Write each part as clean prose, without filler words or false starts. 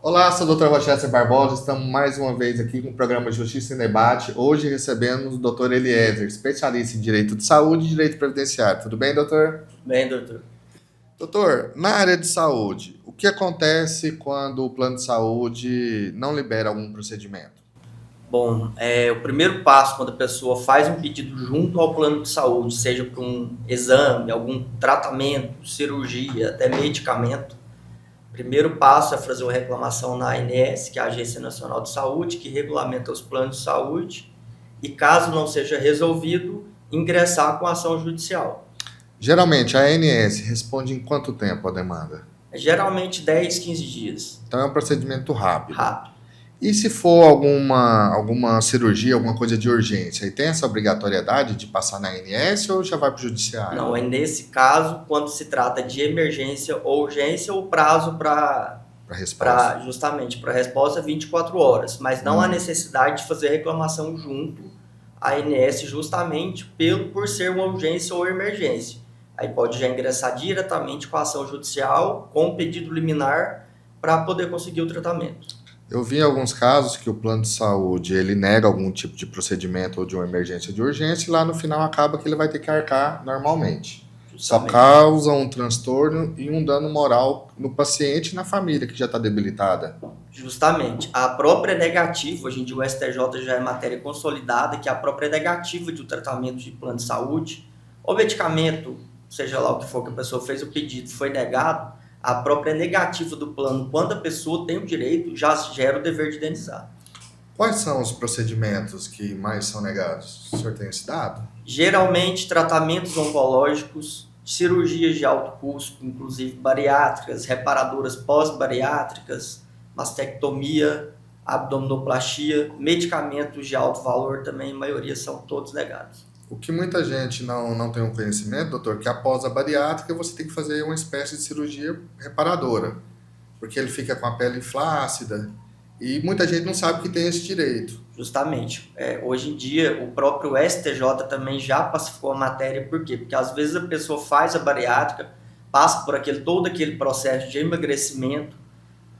Olá, sou o Dr. Rochester Barbosa. Estamos mais uma vez aqui com o programa Justiça em Debate. Hoje recebemos o Dr. Eliezer, especialista em Direito de Saúde e Direito Previdenciário. Tudo bem, doutor? Bem, doutor. Doutor, na área de saúde, o que acontece quando o plano de saúde não libera algum procedimento? Bom, o primeiro passo quando a pessoa faz um pedido junto ao plano de saúde, seja para um exame, algum tratamento, cirurgia, até medicamento, o primeiro passo é fazer uma reclamação na ANS, que é a Agência Nacional de Saúde, que regulamenta os planos de saúde, e caso não seja resolvido, ingressar com ação judicial. Geralmente, a ANS responde em quanto tempo a demanda? Geralmente 10, 15 dias. Então é um procedimento rápido. Rápido. E se for alguma cirurgia, alguma coisa de urgência, aí tem essa obrigatoriedade de passar na ANS ou já vai para o judiciário? Não, é nesse caso, quando se trata de emergência ou urgência, o prazo para resposta. justamente para a resposta é 24 horas, mas não há necessidade de fazer reclamação junto à ANS justamente por ser uma urgência ou emergência. Aí pode já ingressar diretamente com a ação judicial, com o pedido liminar, para poder conseguir o tratamento. Eu vi em alguns casos que o plano de saúde ele nega algum tipo de procedimento ou de uma emergência de urgência e lá no final acaba que ele vai ter que arcar normalmente. Só causa um transtorno e um dano moral no paciente e na família que já está debilitada. Justamente. A própria negativa, hoje em dia o STJ já é matéria consolidada, que a própria negativa de um tratamento de plano de saúde, ou medicamento, seja lá o que for que a pessoa fez o pedido, foi negado, a própria negativa do plano, quando a pessoa tem o direito, já gera o dever de indenizar. Quais são os procedimentos que mais são negados? O senhor tem esse dado? Geralmente, tratamentos oncológicos, cirurgias de alto custo, inclusive bariátricas, reparadoras pós-bariátricas, mastectomia, abdominoplastia, medicamentos de alto valor também, a maioria são todos negados. O que muita gente não tem um conhecimento, doutor, que após a bariátrica você tem que fazer uma espécie de cirurgia reparadora, porque ele fica com a pele flácida e muita gente não sabe que tem esse direito. Justamente. Hoje em dia, o próprio STJ também já pacificou a matéria, por quê? Porque às vezes a pessoa faz a bariátrica, passa por todo aquele processo de emagrecimento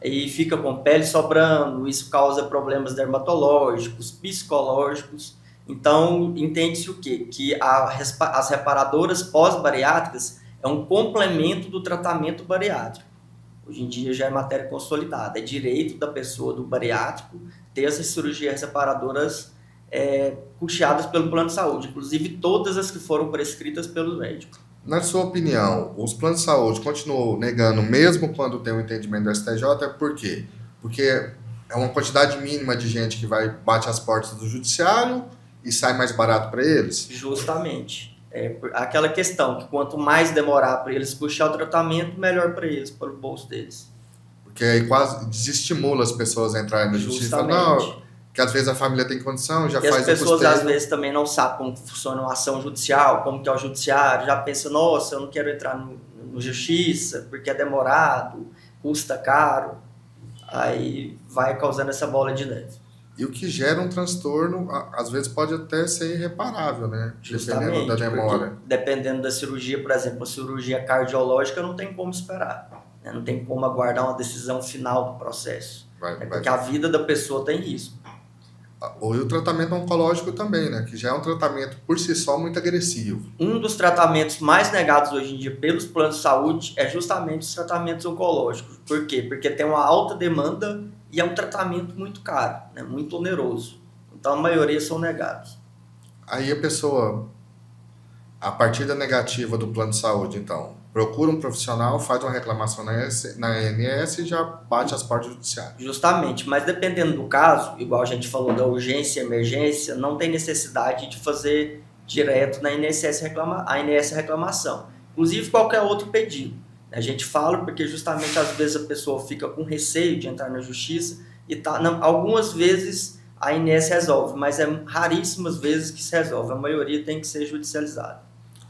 e fica com pele sobrando, isso causa problemas dermatológicos, psicológicos. Então, entende-se o quê? Que as reparadoras pós-bariátricas é um complemento do tratamento bariátrico. Hoje em dia já é matéria consolidada, é direito da pessoa, do bariátrico, ter essas cirurgias reparadoras custeadas pelo plano de saúde, inclusive todas as que foram prescritas pelo médico. Na sua opinião, os planos de saúde continuam negando mesmo quando tem um entendimento do STJ, por quê? Porque é uma quantidade mínima de gente que bate as portas do judiciário e sai mais barato para eles? Justamente. Aquela questão que quanto mais demorar para eles puxar o tratamento, melhor para eles, para o bolso deles. Porque aí quase desestimula as pessoas a entrarem na justiça. Não, que às vezes a família tem condição, já faz o custeio. E as pessoas às vezes também não sabem como funciona uma ação judicial, como que é o judiciário, já pensa, nossa, eu não quero entrar no justiça, porque é demorado, custa caro, aí vai causando essa bola de neve. E o que gera um transtorno, às vezes pode até ser irreparável, né? Justamente, dependendo da demora. Dependendo da cirurgia, por exemplo, a cirurgia cardiológica não tem como esperar, né? Não tem como aguardar uma decisão final do processo. Porque a vida da pessoa tem risco. Ou o tratamento oncológico também, né? Que já é um tratamento por si só muito agressivo. Um dos tratamentos mais negados hoje em dia pelos planos de saúde é justamente os tratamentos oncológicos. Por quê? Porque tem uma alta demanda e é um tratamento muito caro, né? Muito oneroso. Então a maioria são negados. Aí a pessoa, a partir da negativa do plano de saúde, então, procura um profissional, faz uma reclamação na ANS e já bate as portas judiciais. Justamente, mas dependendo do caso, igual a gente falou da urgência e emergência, não tem necessidade de fazer direto na ANS reclamação. Inclusive qualquer outro pedido. A gente fala porque justamente às vezes a pessoa fica com receio de entrar na justiça e algumas vezes a ANS resolve, mas é raríssimas vezes que se resolve. A maioria tem que ser judicializada.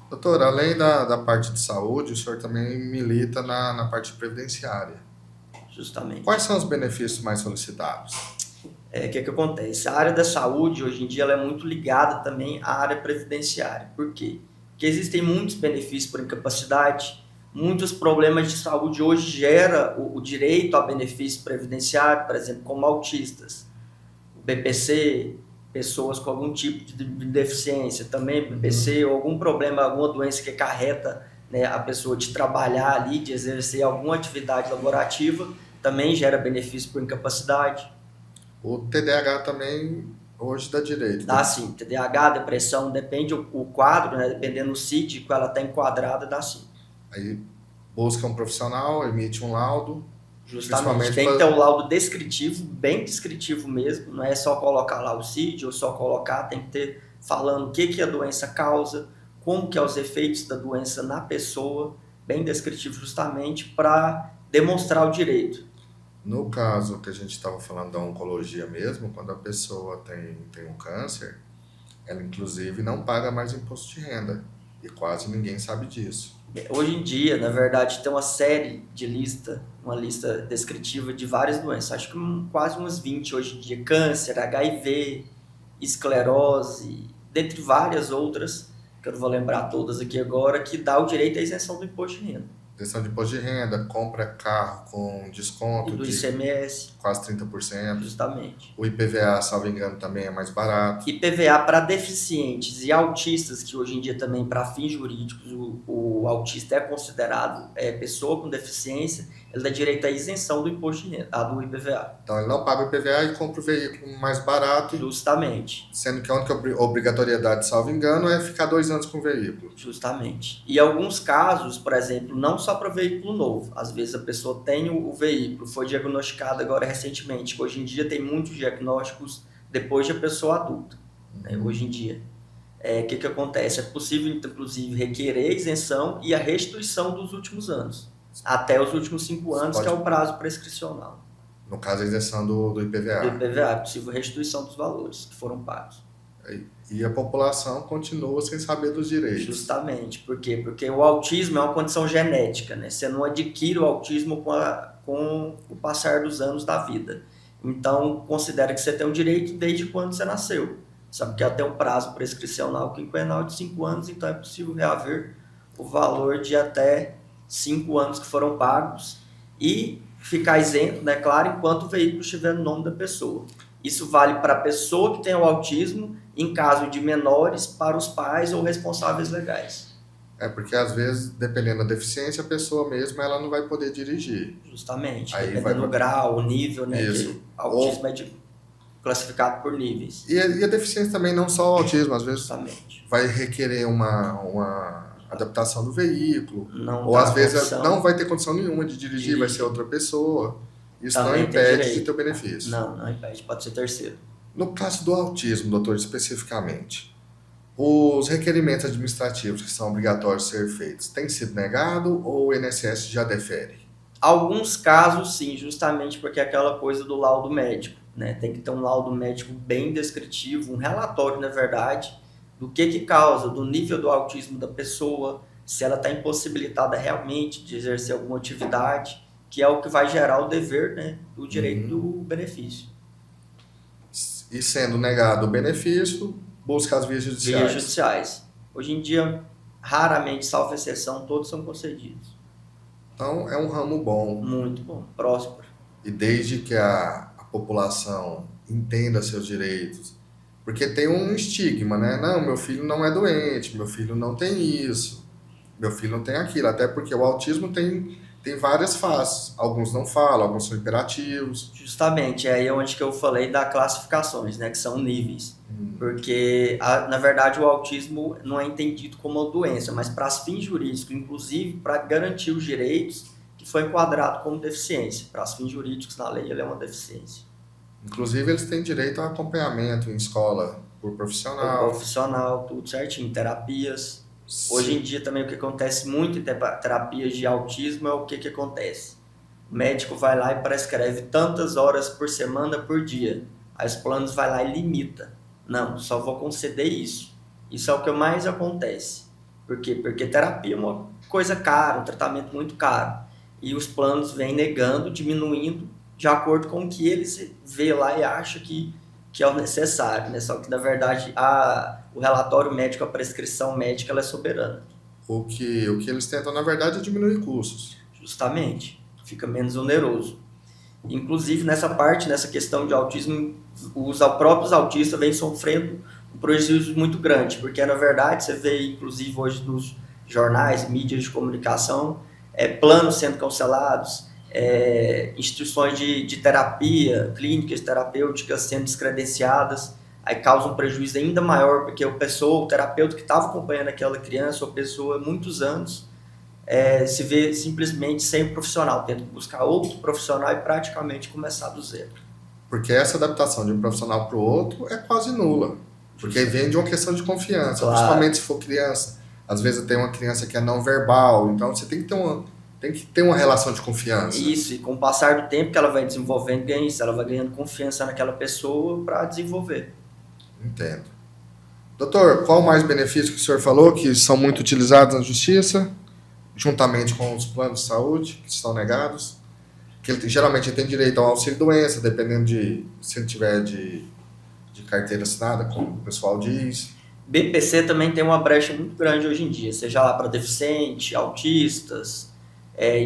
Doutor, além da parte de saúde, o senhor também milita na parte previdenciária. Justamente. Quais são os benefícios mais solicitados? O que acontece? A área da saúde, hoje em dia, ela é muito ligada também à área previdenciária. Por quê? Porque existem muitos benefícios por incapacidade, Muitos problemas de saúde hoje geram o direito a benefício previdenciário, por exemplo, como autistas, o BPC, pessoas com algum tipo de deficiência, também BPC, ou algum problema, alguma doença que acarreta, né, a pessoa de trabalhar ali, de exercer alguma atividade laborativa, também gera benefício por incapacidade. O TDAH também hoje dá direito. Dá sim, TDAH, depressão, depende o quadro, né, dependendo do CID que ela está enquadrada, dá sim. Aí busca um profissional, emite um laudo. Justamente, tem que ter um laudo descritivo, bem descritivo mesmo, não é só colocar lá o CID ou só colocar, tem que ter falando o que a doença causa, como que é os efeitos da doença na pessoa, bem descritivo justamente para demonstrar o direito. No caso que a gente estava falando da oncologia mesmo, quando a pessoa tem um câncer, ela inclusive não paga mais imposto de renda. E quase ninguém sabe disso. Hoje em dia, na verdade, tem uma série de uma lista descritiva de várias doenças. Acho que quase umas 20 hoje em dia. Câncer, HIV, esclerose, dentre várias outras, que eu não vou lembrar todas aqui agora, que dá o direito à isenção do imposto de renda. Isenção de imposto de renda, compra carro com desconto E do de ICMS, quase 30%. justamente. O IPVA, salvo engano, também é mais barato. IPVA para deficientes e autistas, que hoje em dia também, para fins jurídicos, o autista é considerado pessoa com deficiência, ele dá direito à isenção do imposto de renda, do IPVA. Então ele não paga o IPVA e compra o veículo mais barato. Justamente. Sendo que a única obrigatoriedade, salvo engano, é ficar 2 anos com o veículo. Justamente. E alguns casos, por exemplo, não só para veículo novo. Às vezes a pessoa tem o veículo, foi diagnosticada agora recentemente. Hoje em dia tem muitos diagnósticos depois de a pessoa adulta. Né? Hoje em dia. O que acontece? É possível, inclusive, requerer a isenção e a restituição dos últimos anos. Até os últimos 5 anos, que é o prazo prescricional. No caso, a isenção do IPVA. Do IPVA, é possível restituição dos valores que foram pagos. E a população continua sem saber dos direitos. Justamente. Por quê? Porque o autismo é uma condição genética, né? Você não adquire o autismo com o passar dos anos da vida. Então, considera que você tem um direito desde quando você nasceu. Sabe que até um prazo prescricional quinquenal de 5 anos, então é possível reaver o valor de até 5 anos que foram pagos e ficar isento, né, claro, enquanto o veículo estiver no nome da pessoa. Isso vale para a pessoa que tem o autismo, em caso de menores, para os pais ou responsáveis legais. Porque às vezes, dependendo da deficiência, a pessoa mesma ela não vai poder dirigir. Justamente, aí dependendo do grau, o nível, né, isso. que o autismo é classificado por níveis. E a deficiência também, não só o autismo, às vezes Justamente. vai requerer uma adaptação do veículo, Não ou dá às vezes condição. não vai ter condição nenhuma de dirigir, vai ser outra pessoa. Isso Também não impede de ter o benefício. Não impede, pode ser terceiro. No caso do autismo, doutor, especificamente, os requerimentos administrativos que são obrigatórios ser feitos têm sido negado ou o INSS já defere? Alguns casos sim, justamente porque é aquela coisa do laudo médico, né? Tem que ter um laudo médico bem descritivo, um relatório, na verdade, do que causa, do nível do autismo da pessoa, se ela está impossibilitada realmente de exercer alguma atividade, que é o que vai gerar o dever, né, do direito do benefício. E sendo negado o benefício, busca as vias judiciais. Vias judiciais. Hoje em dia, raramente, salvo exceção, todos são concedidos. Então, é um ramo bom. Muito bom, próspero. E desde que a população entenda seus direitos, porque tem um estigma, né? Não, meu filho não é doente, meu filho não tem isso, meu filho não tem aquilo. Até porque o autismo tem várias faces. Alguns não falam, alguns são hiperativos. Justamente, é aí onde que eu falei das classificações, né, que são níveis. Porque, na verdade, o autismo não é entendido como uma doença, mas para fins jurídicos, inclusive para garantir os direitos, que foi enquadrado como deficiência. Para fins jurídicos, na lei, ele é uma deficiência. Inclusive, eles têm direito a acompanhamento em escola por profissional. Por profissional, tudo certinho, terapias. Hoje em dia também o que acontece muito em terapias de autismo é o que acontece. O médico vai lá e prescreve tantas horas por semana, por dia. Aí os planos vai lá e limita. Não, só vou conceder isso. Isso é o que mais acontece. Por quê? Porque terapia é uma coisa cara, um tratamento muito caro. E os planos vêm negando, diminuindo, de acordo com o que eles vê lá e acham que é o necessário, né? Só que, na verdade, o relatório médico, a prescrição médica, ela é soberana. O que eles tentam, na verdade, é diminuir custos. Justamente, fica menos oneroso. Inclusive, nessa questão de autismo, os próprios autistas vêm sofrendo um prejuízo muito grande, porque, na verdade, você vê, inclusive, hoje nos jornais, mídias de comunicação, planos sendo cancelados, instituições de terapia, clínicas terapêuticas sendo descredenciadas, aí causa um prejuízo ainda maior, porque o terapeuta que estava acompanhando aquela criança ou pessoa há muitos anos, se vê simplesmente sem profissional, tendo que buscar outro profissional e praticamente começar do zero. Porque essa adaptação de um profissional para o outro é quase nula, porque vem de uma questão de confiança, Claro. Principalmente se for criança. Às vezes tem uma criança que é não verbal, então você tem que ter uma relação de confiança. Isso, e com o passar do tempo que ela vai desenvolvendo, ganha isso, ela vai ganhando confiança naquela pessoa para desenvolver. Entendo. Doutor, qual mais benefício que o senhor falou que são muito utilizados na justiça, juntamente com os planos de saúde que estão negados? Que ele geralmente tem direito ao auxílio-doença, dependendo de se ele tiver de carteira assinada, como o pessoal diz. BPC também tem uma brecha muito grande hoje em dia, seja lá para deficiente, autistas,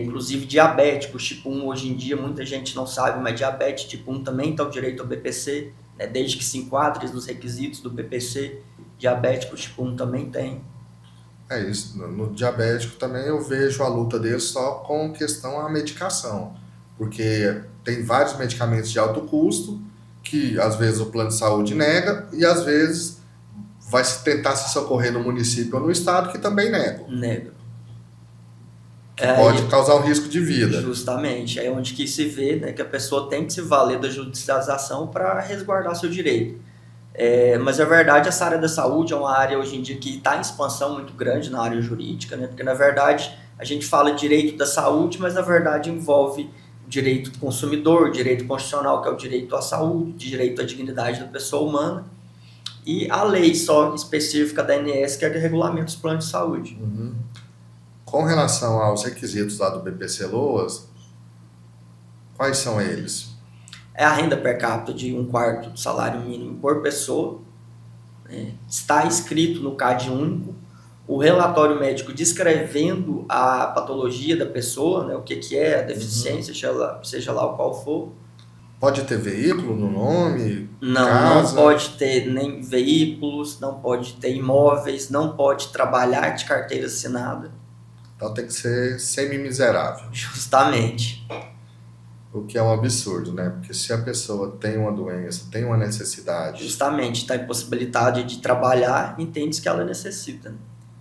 inclusive diabéticos tipo 1 hoje em dia, muita gente não sabe, mas diabetes tipo 1 também tem o direito ao BPC, né, desde que se enquadre nos requisitos do BPC, diabéticos tipo 1 também tem. É isso, no diabético também eu vejo a luta deles só com questão à medicação, porque tem vários medicamentos de alto custo que às vezes o plano de saúde nega e às vezes vai se tentar se socorrer no município ou no estado que também nega. Que pode causar um risco de vida. Justamente, é onde que se vê, né, que a pessoa tem que se valer da judicialização para resguardar seu direito. Mas a verdade, essa área da saúde é uma área hoje em dia que está em expansão muito grande na área jurídica, né, porque na verdade a gente fala direito da saúde, mas na verdade envolve o direito do consumidor, o direito constitucional, que é o direito à saúde, direito à dignidade da pessoa humana, e a lei só específica da ANS, que é que regulamenta os planos de saúde. Uhum. Com relação aos requisitos lá do BPC-LOAS, quais são eles? É a renda per capita de 1/4 do salário mínimo por pessoa, né? Está inscrito no CAD único, o relatório médico descrevendo a patologia da pessoa, né? O que é a deficiência, seja lá o qual for. Pode ter veículo no nome? Não pode ter nem veículos, não pode ter imóveis, não pode trabalhar de carteira assinada. Então tem que ser semi-miserável. Justamente. O que é um absurdo, né? Porque se a pessoa tem uma doença, tem uma necessidade... Justamente, está impossibilitada de trabalhar, entende que ela necessita.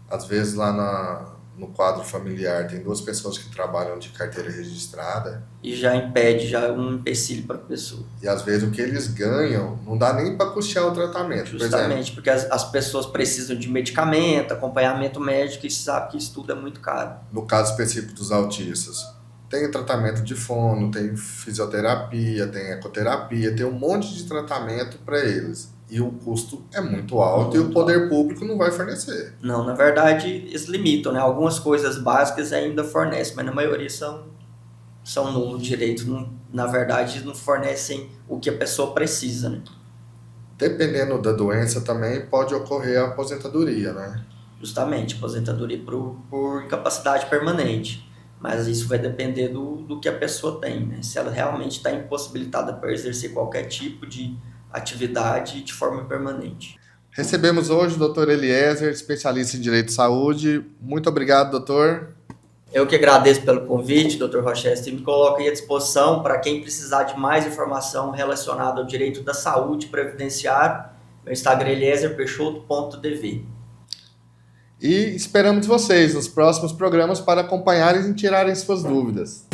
Às vezes lá no quadro familiar tem 2 pessoas que trabalham de carteira registrada. E já impede, já é um empecilho para a pessoa. E às vezes o que eles ganham não dá nem para custear o tratamento. Justamente, porque as pessoas precisam de medicamento, acompanhamento médico, e sabe que isso tudo é muito caro. No caso específico dos autistas, tem tratamento de fono, tem fisioterapia, tem ecoterapia, tem um monte de tratamento para eles. E o custo é muito alto e o poder público não vai fornecer. Não, na verdade, eles limitam, né? Algumas coisas básicas ainda fornecem, mas na maioria são nulo direito. Na verdade, não fornecem o que a pessoa precisa, né? Dependendo da doença também pode ocorrer a aposentadoria, né? Justamente, aposentadoria por incapacidade permanente. Mas isso vai depender do que a pessoa tem, né? Se ela realmente está impossibilitada para exercer qualquer tipo de atividade de forma permanente. Recebemos hoje o Dr. Eliezer, especialista em Direito de Saúde. Muito obrigado, doutor. Eu que agradeço pelo convite, Dr. Rochester, e me coloco aí à disposição para quem precisar de mais informação relacionada ao direito da saúde previdenciário. Meu Instagram é eliezer.peixoto.dv. E esperamos vocês nos próximos programas para acompanharem e tirarem suas dúvidas.